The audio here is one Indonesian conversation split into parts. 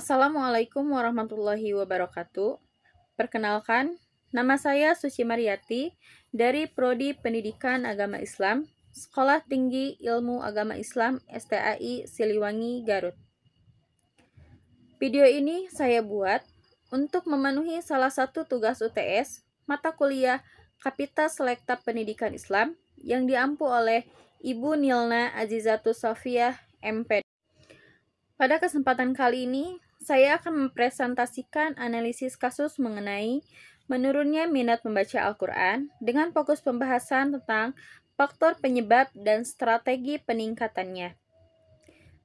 Assalamualaikum warahmatullahi wabarakatuh. Perkenalkan, nama saya Suci Mariati dari Prodi Pendidikan Agama Islam, Sekolah Tinggi Ilmu Agama Islam STAI Siliwangi, Garut. Video ini saya buat untuk memenuhi salah satu tugas UTS mata kuliah Kapita Selekta Pendidikan Islam yang diampu oleh Ibu Nilna Azizatus Sofiyah, MP. Pada kesempatan kali ini, saya akan mempresentasikan analisis kasus mengenai menurunnya minat membaca Al-Quran dengan fokus pembahasan tentang faktor penyebab dan strategi peningkatannya.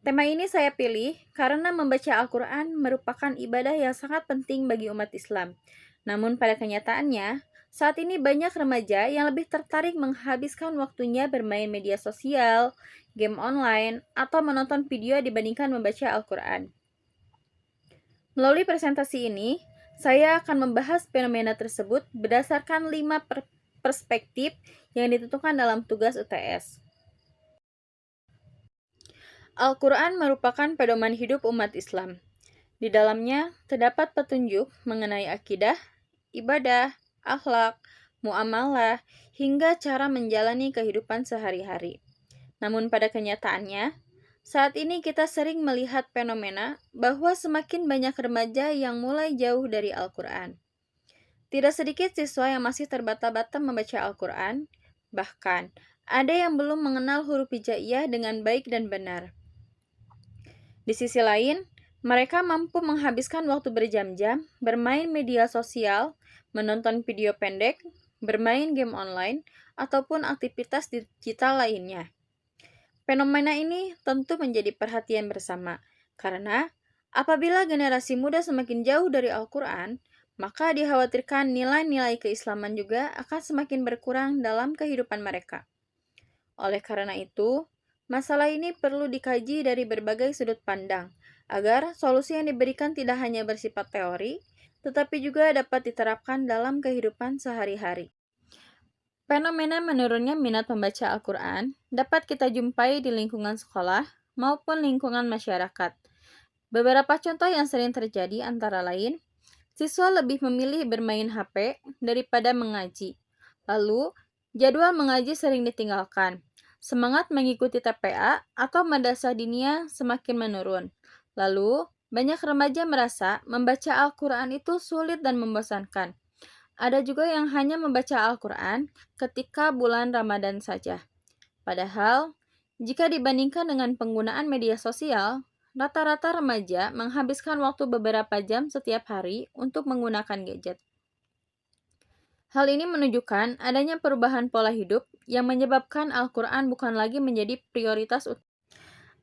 Tema ini saya pilih karena membaca Al-Quran merupakan ibadah yang sangat penting bagi umat Islam. Namun pada kenyataannya, saat ini banyak remaja yang lebih tertarik menghabiskan waktunya bermain media sosial, game online, atau menonton video dibandingkan membaca Al-Quran. Melalui presentasi ini, saya akan membahas fenomena tersebut berdasarkan 5 perspektif yang ditentukan dalam tugas UTS. Al-Quran merupakan pedoman hidup umat Islam. Di dalamnya terdapat petunjuk mengenai akidah, ibadah, akhlak, muamalah, hingga cara menjalani kehidupan sehari-hari. Namun pada kenyataannya, saat ini kita sering melihat fenomena bahwa semakin banyak remaja yang mulai jauh dari Al-Quran. Tidak sedikit siswa yang masih terbata-bata membaca Al-Quran, bahkan ada yang belum mengenal huruf hijaiyah dengan baik dan benar. Di sisi lain, mereka mampu menghabiskan waktu berjam-jam bermain media sosial, menonton video pendek, bermain game online, ataupun aktivitas digital lainnya. Fenomena ini tentu menjadi perhatian bersama, karena apabila generasi muda semakin jauh dari Al-Quran, maka dikhawatirkan nilai-nilai keislaman juga akan semakin berkurang dalam kehidupan mereka. Oleh karena itu, masalah ini perlu dikaji dari berbagai sudut pandang, agar solusi yang diberikan tidak hanya bersifat teori, tetapi juga dapat diterapkan dalam kehidupan sehari-hari. Fenomena menurunnya minat membaca Al-Quran dapat kita jumpai di lingkungan sekolah maupun lingkungan masyarakat. Beberapa contoh yang sering terjadi antara lain, siswa lebih memilih bermain HP daripada mengaji. Lalu, jadwal mengaji sering ditinggalkan. Semangat mengikuti TPA atau madrasah diniyah semakin menurun. Lalu, banyak remaja merasa membaca Al-Quran itu sulit dan membosankan. Ada juga yang hanya membaca Al-Quran ketika bulan Ramadan saja. Padahal, jika dibandingkan dengan penggunaan media sosial, rata-rata remaja menghabiskan waktu beberapa jam setiap hari untuk menggunakan gadget. Hal ini menunjukkan adanya perubahan pola hidup yang menyebabkan Al-Quran bukan lagi menjadi prioritas utama.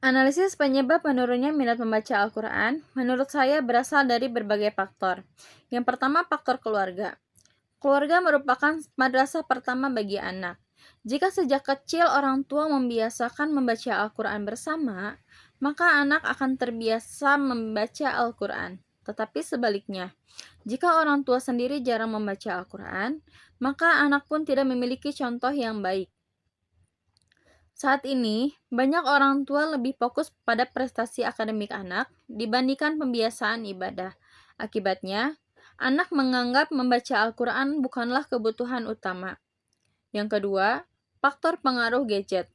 Analisis penyebab menurunnya minat membaca Al-Quran menurut saya berasal dari berbagai faktor. Yang pertama, faktor keluarga. Keluarga merupakan madrasah pertama bagi anak. Jika sejak kecil orang tua membiasakan membaca Al-Quran bersama, maka anak akan terbiasa membaca Al-Quran. Tetapi sebaliknya, jika orang tua sendiri jarang membaca Al-Quran, maka anak pun tidak memiliki contoh yang baik. Saat ini, banyak orang tua lebih fokus pada prestasi akademik anak dibandingkan pembiasaan ibadah. Akibatnya, anak menganggap membaca Al-Quran bukanlah kebutuhan utama. Yang kedua, faktor pengaruh gadget.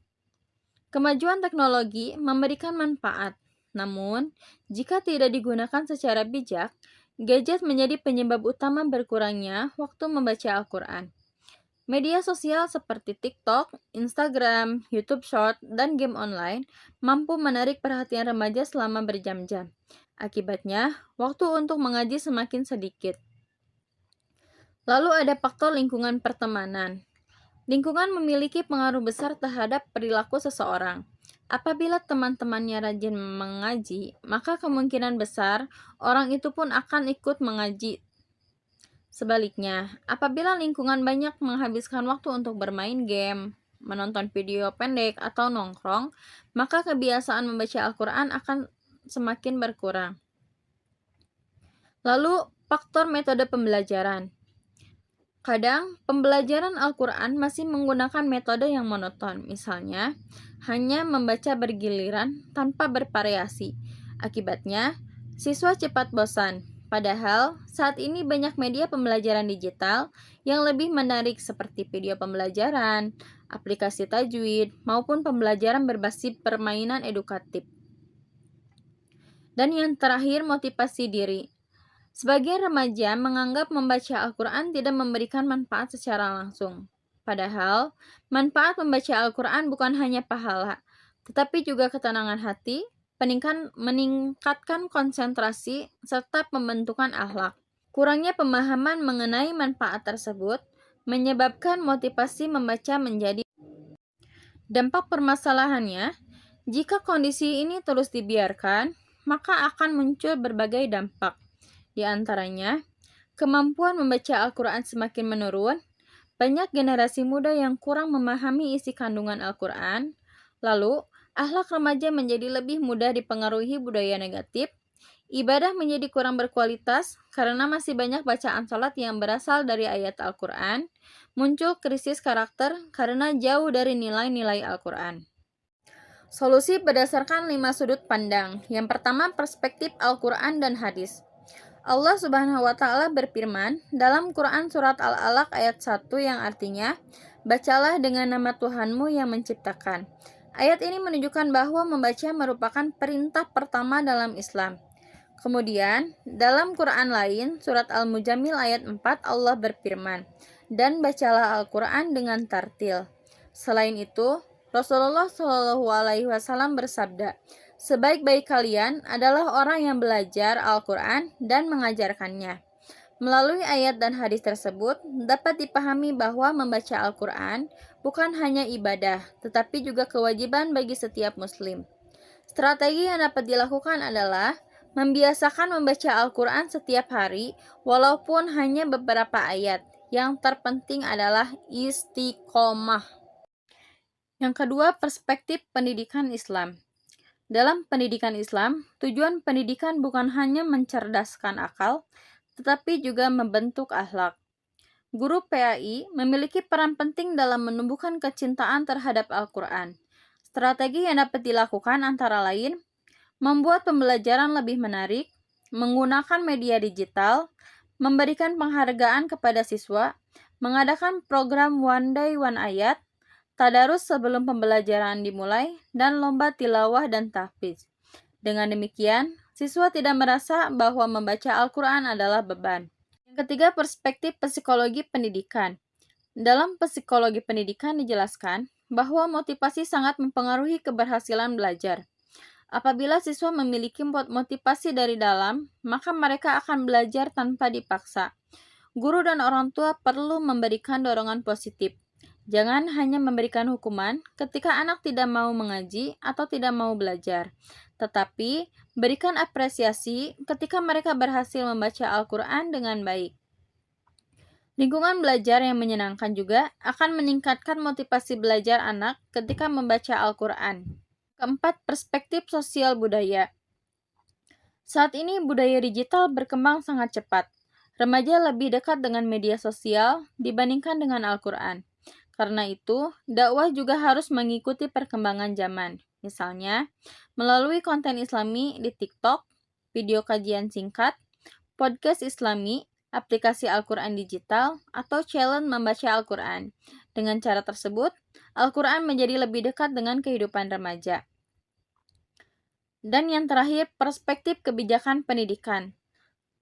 Kemajuan teknologi memberikan manfaat, namun jika tidak digunakan secara bijak, gadget menjadi penyebab utama berkurangnya waktu membaca Al-Quran. Media sosial seperti TikTok, Instagram, YouTube Short, dan game online mampu menarik perhatian remaja selama berjam-jam. Akibatnya, waktu untuk mengaji semakin sedikit. Lalu ada faktor lingkungan pertemanan. Lingkungan memiliki pengaruh besar terhadap perilaku seseorang. Apabila teman-temannya rajin mengaji, maka kemungkinan besar orang itu pun akan ikut mengaji. Sebaliknya, apabila lingkungan banyak menghabiskan waktu untuk bermain game, menonton video pendek, atau nongkrong, maka kebiasaan membaca Al-Quran akan semakin berkurang. Lalu, faktor metode pembelajaran. Kadang, pembelajaran Al-Quran masih menggunakan metode yang monoton, misalnya, hanya membaca bergiliran tanpa bervariasi. Akibatnya, Siswa cepat bosan, padahal saat ini banyak media pembelajaran digital yang lebih menarik seperti video pembelajaran, aplikasi tajwid, maupun pembelajaran berbasis permainan edukatif. Dan yang terakhir, motivasi diri. Sebagian remaja menganggap membaca Al-Quran tidak memberikan manfaat secara langsung. Padahal, manfaat membaca Al-Quran bukan hanya pahala, tetapi juga ketenangan hati, meningkatkan konsentrasi, serta pembentukan akhlak. Kurangnya pemahaman mengenai manfaat tersebut menyebabkan motivasi membaca menjadi dampak. Permasalahannya, jika kondisi ini terus dibiarkan, maka akan muncul berbagai dampak. Di antaranya, kemampuan membaca Al-Quran semakin menurun, banyak generasi muda yang kurang memahami isi kandungan Al-Quran, lalu akhlak remaja menjadi lebih mudah dipengaruhi budaya negatif, ibadah menjadi kurang berkualitas karena masih banyak bacaan salat yang berasal dari ayat Al-Quran, muncul krisis karakter karena jauh dari nilai-nilai Al-Quran. Solusi berdasarkan 5 sudut pandang. Yang pertama, perspektif Al-Quran dan hadis. Allah Subhanahu wa Ta'ala berfirman dalam Quran Surat Al-Alaq ayat 1 yang artinya, "Bacalah dengan nama Tuhanmu yang menciptakan." Ayat ini menunjukkan bahwa membaca merupakan perintah pertama dalam Islam. Kemudian, dalam Quran lain, Surat Al-Mujammil ayat 4, Allah berfirman, "Dan bacalah Al-Quran dengan tartil." Selain itu, Rasulullah SAW bersabda, "Sebaik-baik kalian adalah orang yang belajar Al-Quran dan mengajarkannya." Melalui ayat dan hadis tersebut, dapat dipahami bahwa membaca Al-Quran bukan hanya ibadah, tetapi juga kewajiban bagi setiap muslim. Strategi yang dapat dilakukan adalah membiasakan membaca Al-Quran setiap hari, walaupun hanya beberapa ayat. Yang terpenting adalah istiqomah. Yang kedua, perspektif pendidikan Islam. Dalam pendidikan Islam, tujuan pendidikan bukan hanya mencerdaskan akal, tetapi juga membentuk akhlak. Guru PAI memiliki peran penting dalam menumbuhkan kecintaan terhadap Al-Quran. Strategi yang dapat dilakukan antara lain, membuat pembelajaran lebih menarik, menggunakan media digital, memberikan penghargaan kepada siswa, mengadakan program One Day One Ayat, tadarus sebelum pembelajaran dimulai, dan lomba tilawah dan tahfiz. Dengan demikian, siswa tidak merasa bahwa membaca Al-Quran adalah beban. Yang ketiga, perspektif psikologi pendidikan. Dalam psikologi pendidikan dijelaskan bahwa motivasi sangat mempengaruhi keberhasilan belajar. Apabila siswa memiliki motivasi dari dalam, maka mereka akan belajar tanpa dipaksa. Guru dan orang tua perlu memberikan dorongan positif. Jangan hanya memberikan hukuman ketika anak tidak mau mengaji atau tidak mau belajar, tetapi berikan apresiasi ketika mereka berhasil membaca Al-Quran dengan baik. Lingkungan belajar yang menyenangkan juga akan meningkatkan motivasi belajar anak ketika membaca Al-Quran. Keempat, perspektif sosial budaya. Saat ini budaya digital berkembang sangat cepat. Remaja lebih dekat dengan media sosial dibandingkan dengan Al-Quran. Karena itu, dakwah juga harus mengikuti perkembangan zaman. Misalnya, melalui konten Islami di TikTok, video kajian singkat, podcast Islami, aplikasi Al-Quran digital, atau challenge membaca Al-Quran. Dengan cara tersebut, Al-Quran menjadi lebih dekat dengan kehidupan remaja. Dan yang terakhir, perspektif kebijakan pendidikan.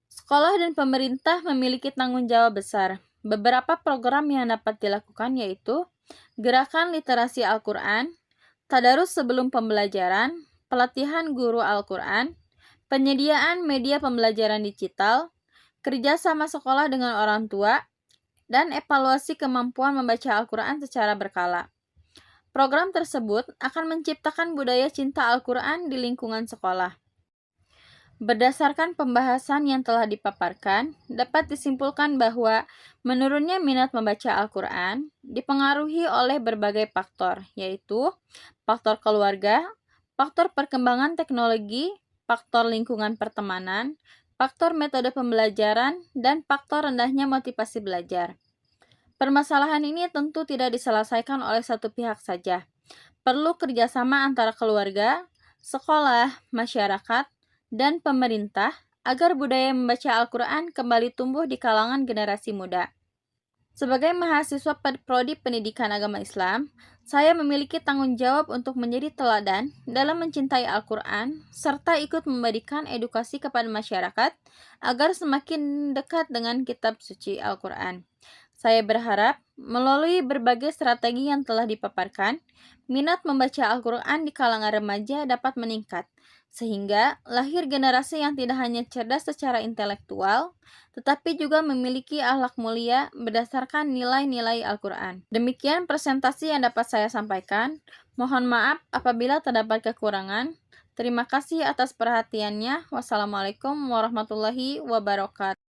Sekolah dan pemerintah memiliki tanggung jawab besar. Beberapa program yang dapat dilakukan yaitu gerakan literasi Al-Quran, tadarus sebelum pembelajaran, pelatihan guru Al-Quran, penyediaan media pembelajaran digital, kerjasama sekolah dengan orang tua, dan evaluasi kemampuan membaca Al-Quran secara berkala. Program tersebut akan menciptakan budaya cinta Al-Quran di lingkungan sekolah. Berdasarkan pembahasan yang telah dipaparkan, dapat disimpulkan bahwa menurunnya minat membaca Al-Quran dipengaruhi oleh berbagai faktor, yaitu faktor keluarga, faktor perkembangan teknologi, faktor lingkungan pertemanan, faktor metode pembelajaran, dan faktor rendahnya motivasi belajar. Permasalahan ini tentu tidak diselesaikan oleh satu pihak saja. Perlu kerjasama antara keluarga, sekolah, masyarakat, dan pemerintah agar budaya membaca Al-Quran kembali tumbuh di kalangan generasi muda. Sebagai mahasiswa Prodi Pendidikan Agama Islam, saya memiliki tanggung jawab untuk menjadi teladan dalam mencintai Al-Quran, serta ikut memberikan edukasi kepada masyarakat agar semakin dekat dengan kitab suci Al-Quran. Saya berharap melalui berbagai strategi yang telah dipaparkan, minat membaca Al-Quran di kalangan remaja dapat meningkat, sehingga lahir generasi yang tidak hanya cerdas secara intelektual, tetapi juga memiliki akhlak mulia berdasarkan nilai-nilai Al-Quran. Demikian presentasi yang dapat saya sampaikan. Mohon maaf apabila terdapat kekurangan. Terima kasih atas perhatiannya. Wassalamualaikum warahmatullahi wabarakatuh.